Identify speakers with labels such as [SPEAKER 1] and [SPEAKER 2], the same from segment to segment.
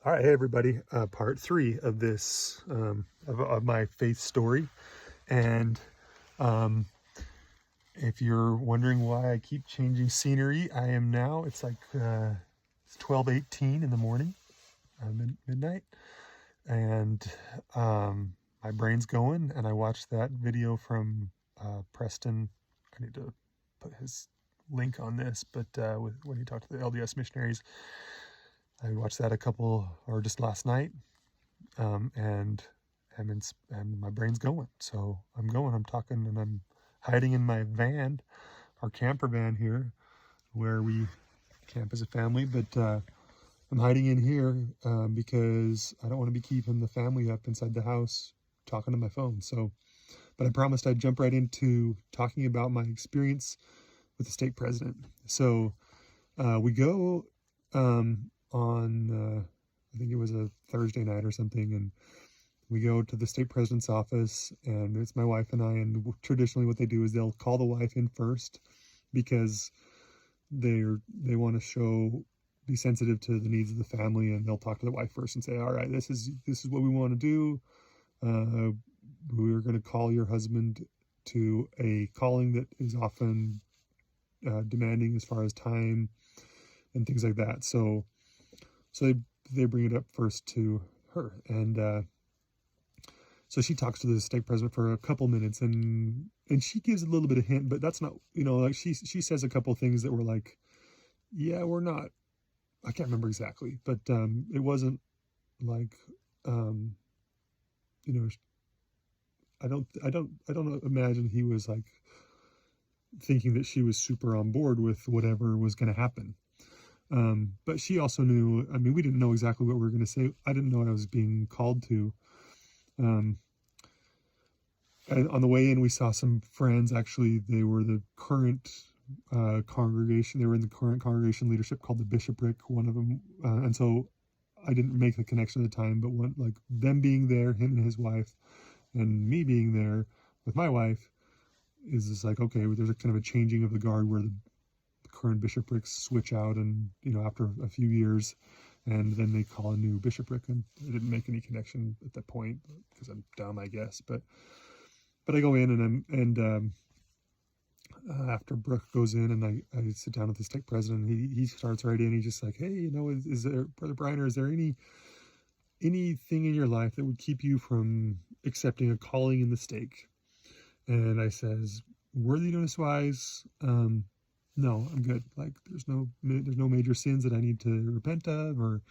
[SPEAKER 1] All right, hey everybody, part 3 of this, of my faith story. And if you're wondering why I keep changing scenery, I am now, it's like it's 12:18 in the morning, midnight, and my brain's going, and I watched that video from Preston. I need to put his link on this, but when he talked to the LDS missionaries, I watched that just last night, and my brain's going. So I'm talking, and I'm hiding in my van, our camper van here, where we camp as a family. But I'm hiding in here because I don't want to be keeping the family up inside the house talking to my phone. But I promised I'd jump right into talking about my experience with the stake president. So we go on, I think it was a Thursday night or something, and we go to the stake president's office, and it's my wife and I, and traditionally what they do is they'll call the wife in first because they want to be sensitive to the needs of the family, and they'll talk to the wife first and say, all right, this is what we want to do. We're going to call your husband to a calling that is often demanding as far as time and things like that. So they bring it up first to her, and so she talks to the stake president for a couple minutes, and she gives a little bit of hint, but that's not, like she says a couple things that were like, yeah, we're not, I can't remember exactly, but it wasn't like, I don't imagine he was like thinking that she was super on board with whatever was going to happen. But she also knew, we didn't know exactly what we were going to say. I didn't know what I was being called to. And on the way in, we saw some friends. Actually, they were the current congregation. They were in the current congregation leadership called the bishopric, one of them. And so I didn't make the connection at the time, but them being there, him and his wife, and me being there with my wife, is just like, okay, there's a kind of a changing of the guard where the current bishoprics switch out, and after a few years, and then they call a new bishopric. And I didn't make any connection at that point because I'm dumb, I guess. But I go in, and after Brooke goes in, and I sit down with the stake president, and he starts right in. He's just like, hey, is there, Brother Briner, is there anything in your life that would keep you from accepting a calling in the stake? And I says, worthiness wise, no, I'm good. Like, there's no major sins that I need to repent of, or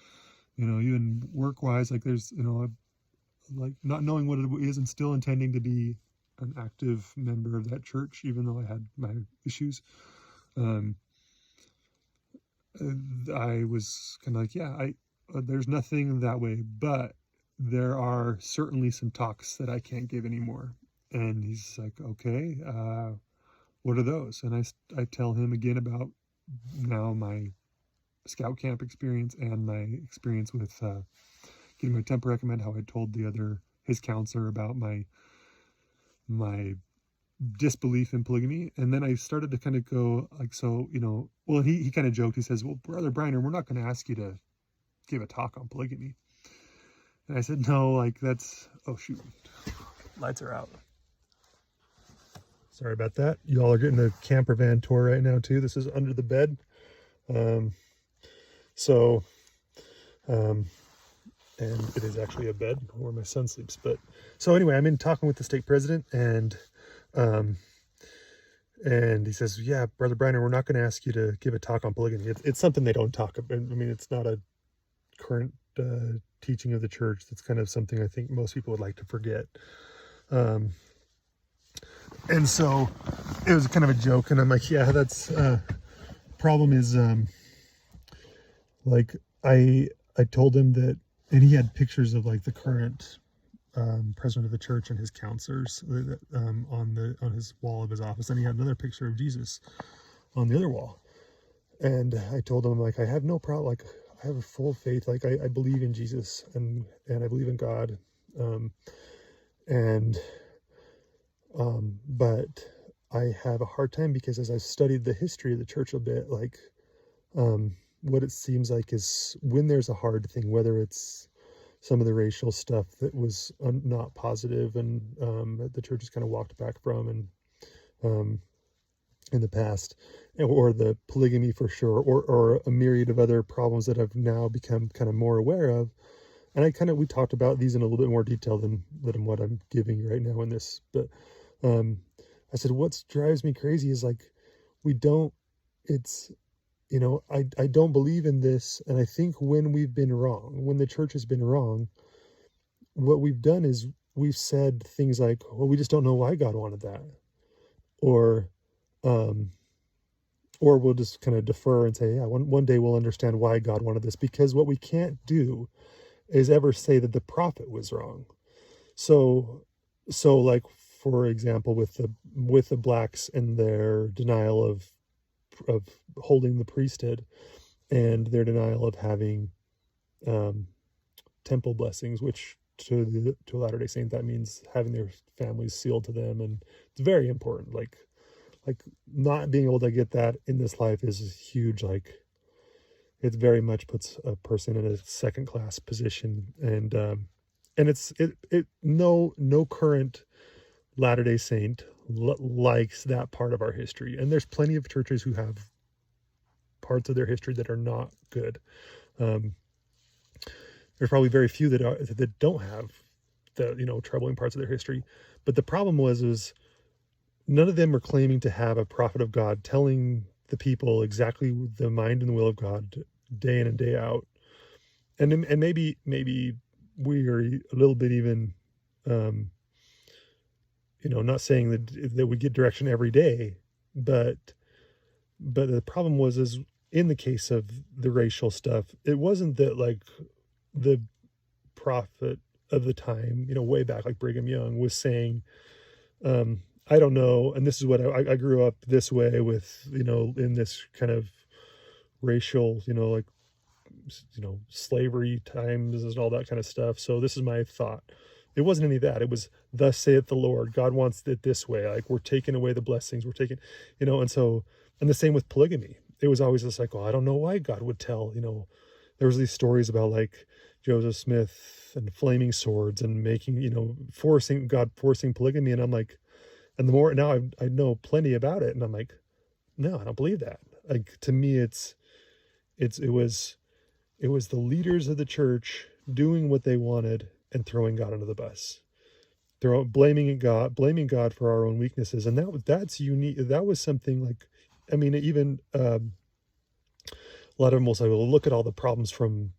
[SPEAKER 1] even work wise, like there's like not knowing what it is and still intending to be an active member of that church, even though I had my issues. I was kind of like, yeah, there's nothing that way, but there are certainly some talks that I can't give anymore. And he's like, okay, what are those? And I tell him again about now my scout camp experience and my experience with getting my temper recommend, how I told his counselor about my disbelief in polygamy. And then I started to kind of go like, so, well, he kind of joked. He says, well, Brother Briner, we're not going to ask you to give a talk on polygamy. And I said, no, like that's, oh shoot, lights are out. Sorry about that. You all are getting a camper van tour right now too. This is under the bed. And it is actually a bed where my son sleeps. But so anyway, I'm in talking with the stake president, and he says, yeah, Brother Briner, we're not going to ask you to give a talk on polygamy. It's something they don't talk about. It's not a current teaching of the church. That's kind of something I think most people would like to forget. And so it was kind of a joke, and I'm like, yeah, that's problem is like I told him that, and he had pictures of like the current president of the church and his counselors on his wall of his office, and he had another picture of Jesus on the other wall. And I told him, like, I have no problem, like I have a full faith, like I believe in Jesus, and I believe in God, but I have a hard time because as I've studied the history of the church a bit, like what it seems like is when there's a hard thing, whether it's some of the racial stuff that was not positive and the church has kind of walked back from, and in the past, or the polygamy for sure, or a myriad of other problems that I've now become kind of more aware of. And we talked about these in a little bit more detail than what I'm giving you right now in this. But I said, what drives me crazy is like, I don't believe in this. And I think when we've been wrong, when the church has been wrong, what we've done is we've said things like, well, we just don't know why God wanted that. Or we'll just kind of defer and say, yeah, one day we'll understand why God wanted this, because what we can't do is ever say that the prophet was wrong. So like, for example, with the blacks and their denial of holding the priesthood and their denial of having temple blessings, which to a Latter-day Saint, that means having their families sealed to them, and it's very important. Like not being able to get that in this life is huge. Like, it very much puts a person in a second class position, and no current Latter-day Saint likes that part of our history. And there's plenty of churches who have parts of their history that are not good. There's probably very few that don't have the troubling parts of their history. But the problem was none of them are claiming to have a prophet of God telling the people exactly the mind and the will of God day in and day out. And maybe we are a little bit even, not saying that we get direction every day, but the problem is in the case of the racial stuff, it wasn't that like the prophet of the time, way back, like Brigham Young was saying, I don't know, and this is what I grew up this way with, in this kind of racial, slavery times and all that kind of stuff. So this is my thought. It wasn't any of that. It was, thus saith the Lord, God wants it this way. Like, we're taking away the blessings, we're taking, and the same with polygamy. It was always just like, well, I don't know why God would tell, there was these stories about like Joseph Smith and flaming swords and making, forcing polygamy. And I'm like, and the more now I know plenty about it, and I'm like, no, I don't believe that. Like, to me, it was the leaders of the church doing what they wanted and throwing God under the bus. They're blaming God for our own weaknesses, and that's unique. That was something like, I mean, even a lot of them will say, well, look at all the problems from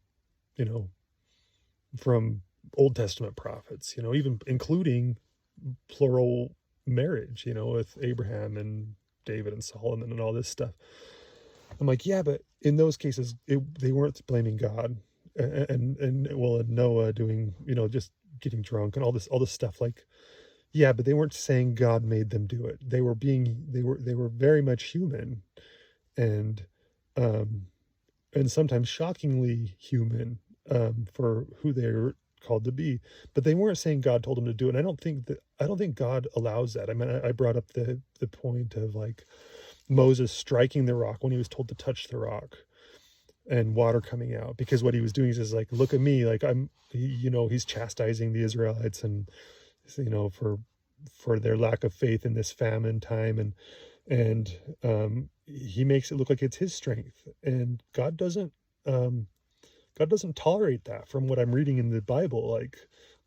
[SPEAKER 1] Old Testament prophets, even including plural marriage, with Abraham and David and Solomon and all this stuff. I'm like, yeah, but in those cases, they weren't blaming God, and Noah doing, just getting drunk and all this stuff. Like, yeah, but they weren't saying God made them do it. They were very much human, and sometimes shockingly human for who they were called to be. But they weren't saying God told them to do it. And I don't think God allows that. I mean, I brought up the point of like Moses striking the rock when he was told to touch the rock and water coming out, because what he was doing is like, look at me, like he's chastising the Israelites, and for their lack of faith in this famine time, and he makes it look like it's his strength, and God doesn't tolerate that. From what I'm reading in the Bible, like,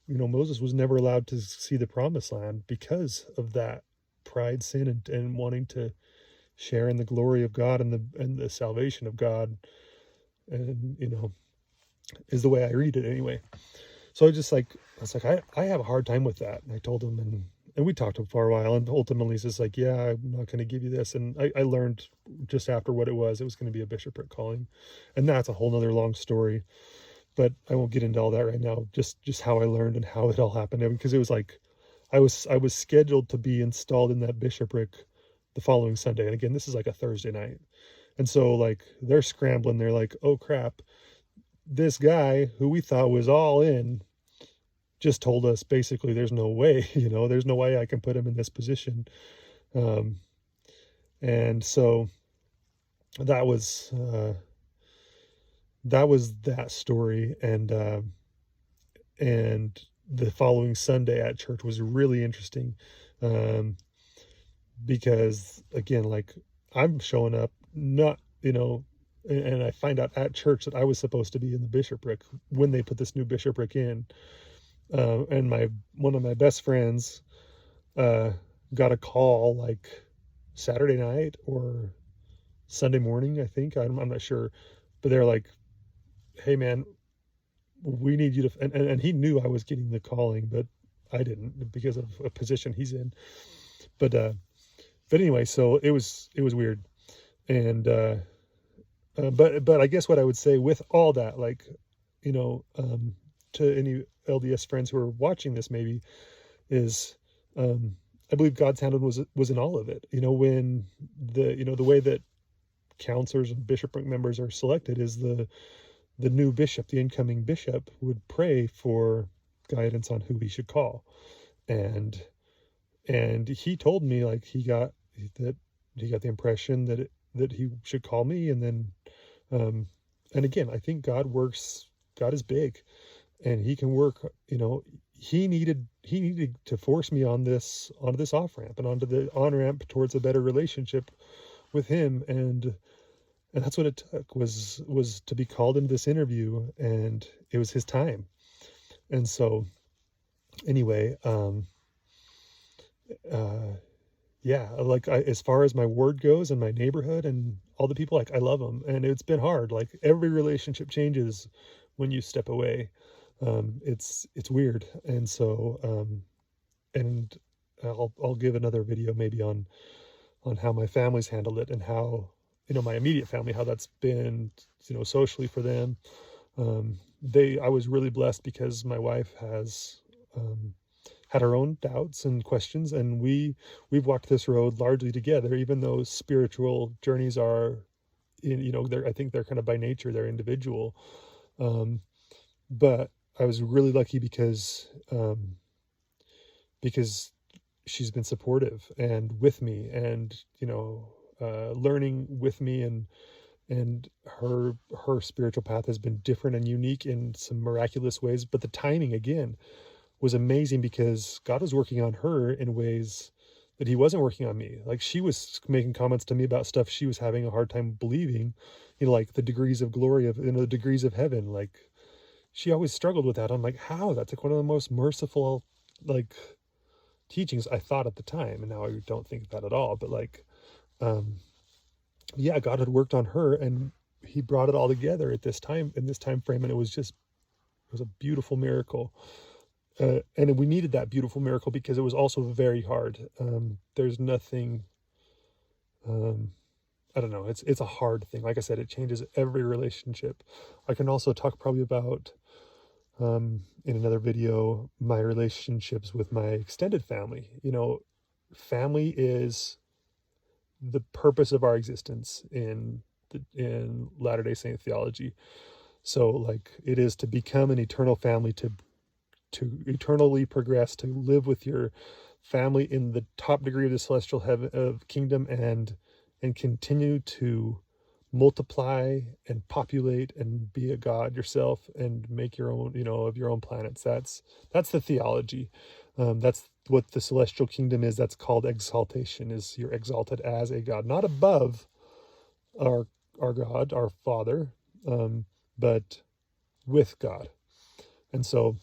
[SPEAKER 1] Moses was never allowed to see the promised land because of that pride, sin, and wanting to share in the glory of God and the salvation of God, and is the way I read it anyway. So I was like, I have a hard time with that. And I told him, and we talked for a while, and ultimately he's just like, yeah, I'm not going to give you this. And I learned just after what it was going to be a bishopric calling, and that's a whole nother long story, but I won't get into all that right now. Just how I learned and how it all happened, because it was like, I was scheduled to be installed in that bishopric the following Sunday. And again, this is like a Thursday night. And so like, they're scrambling. They're like, oh crap, this guy who we thought was all in just told us basically there's no way, there's no way I can put him in this position. And so that was that was that story. And the following Sunday at church was really interesting, um, because again, like, I'm showing up, not, and I find out at church that I was supposed to be in the bishopric when they put this new bishopric in. And one of my best friends uh, got a call like Saturday night or Sunday morning, I think. I'm not sure, but they're like, "Hey, man, we need you to," and he knew I was getting the calling, but I didn't because of a position he's in. But anyway, so it was weird. And but I guess what I would say with all that, like, you know, to any LDS friends who are watching this, maybe, is, I believe God's hand was in all of it. When the way that counselors and bishopric members are selected is the new bishop, the incoming bishop, would pray for guidance on who he should call. And he told me, like, he got the impression that he should call me. And then and again, I think God is big, and he can work. He needed to force me onto this off ramp and onto the on ramp towards a better relationship with him. And that's what it took, was to be called into this interview, and it was his time. And so anyway, yeah, like, as far as my ward goes and my neighborhood and all the people, like, I love them, and it's been hard. Like, every relationship changes when you step away. It's weird. And so and I'll give another video maybe on how my family's handled it, and how, my immediate family, how that's been, socially for them. I was really blessed because my wife has had her own doubts and questions, and we've walked this road largely together, even though spiritual journeys are, I think they're kind of by nature, they're individual. But I was really lucky because she's been supportive and with me, and learning with me, and her spiritual path has been different and unique in some miraculous ways. But the timing, again, was amazing, because God was working on her in ways that he wasn't working on me. Like, she was making comments to me about stuff she was having a hard time believing, like the degrees of glory of, the degrees of heaven. Like, she always struggled with that. I'm like, how? That's like one of the most merciful, like, teachings, I thought at the time. And now I don't think that at all. But, like, yeah, God had worked on her, and he brought it all together at this time, in this time frame. And it was a beautiful miracle. And we needed that beautiful miracle, because it was also very hard. There's nothing, I don't know. It's a hard thing. Like I said, it changes every relationship. I can also talk probably about, in another video, my relationships with my extended family. Family is the purpose of our existence in Latter-day Saint theology. So, like, it is to become an eternal family, to eternally progress, to live with your family in the top degree of the celestial heaven of kingdom, and continue to multiply and populate and be a god yourself, and make your own, of your own planets. That's the theology. That's what the celestial kingdom is. That's called exaltation. Is you're exalted as a god, not above our God, our Father, but with God. And so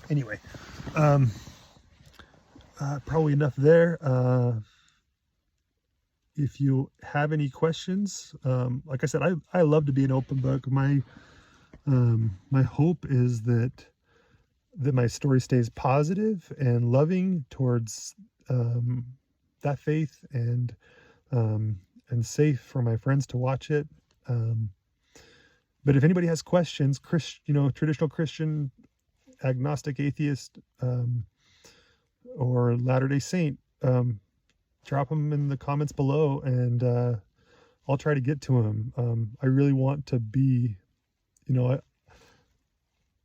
[SPEAKER 1] anyway, probably enough there. If you have any questions, like I said, I love to be an open book. My hope is that my story stays positive and loving towards that faith, and safe for my friends to watch it. But if anybody has questions, traditional Christian, agnostic, atheist, or Latter-day Saint, drop them in the comments below, and I'll try to get to them. I really want to be,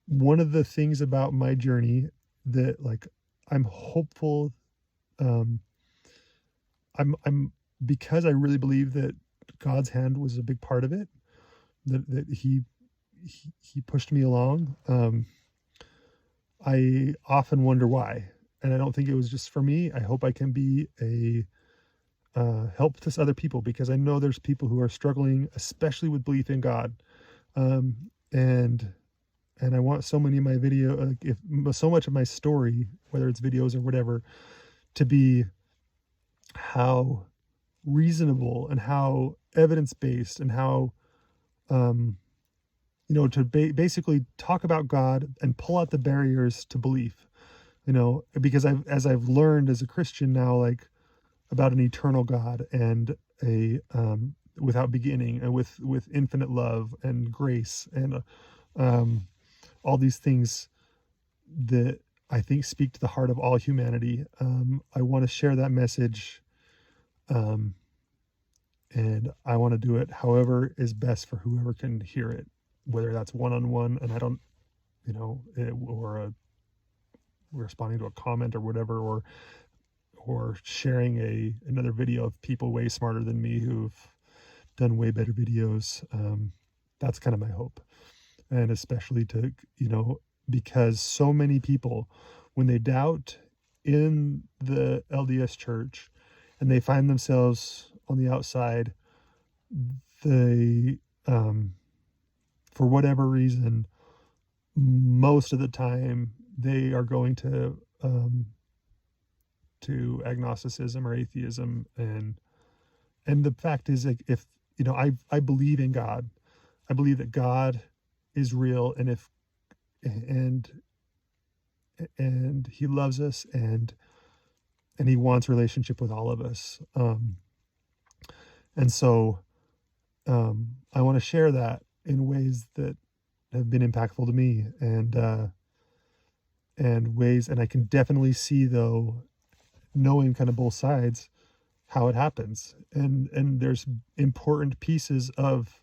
[SPEAKER 1] one of the things about my journey that, like, I'm hopeful, I'm because I really believe that God's hand was a big part of it, that he he pushed me along. I often wonder why, and I don't think it was just for me. I hope I can be a help to other people, because I know there's people who are struggling, especially with belief in God. Um, and I want so many of my so much of my story, whether it's videos or whatever, to be how reasonable and how evidence-based and how, to basically talk about God and pull out the barriers to belief, because as I've learned as a Christian now, like, about an eternal God and a without beginning, and with infinite love and grace and all these things that I think speak to the heart of all humanity. I want to share that message, and I want to do it however is best for whoever can hear it, whether that's one-on-one, and I don't, or responding to a comment or whatever, or sharing another video of people way smarter than me who've done way better videos. That's kind of my hope. And especially to, because so many people, when they doubt in the LDS church and they find themselves on the outside, they, for whatever reason, most of the time they are going to agnosticism or atheism. And the fact is, like, if, I believe in God, I believe that God is real, and and he loves us, and he wants relationship with all of us. And so I want to share that in ways that have been impactful to me, and ways, and I can definitely see, though, knowing kind of both sides, how it happens. And there's important pieces of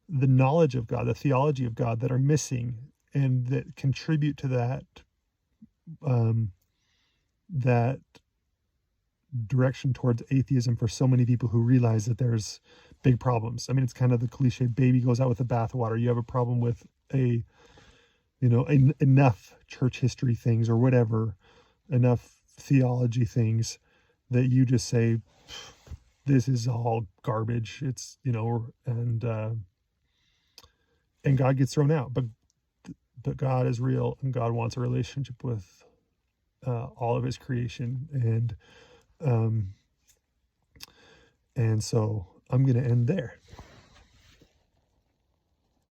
[SPEAKER 1] the knowledge of God, the theology of God, that are missing, and that contribute to that, that direction towards atheism for so many people who realize that there's big problems. I mean, it's kind of the cliche, baby goes out with the bathwater. You have a problem with enough church history things or whatever, enough theology things, that you just say, this is all garbage. It's, and God gets thrown out, but God is real, and God wants a relationship with all of his creation. And so I'm going to end there.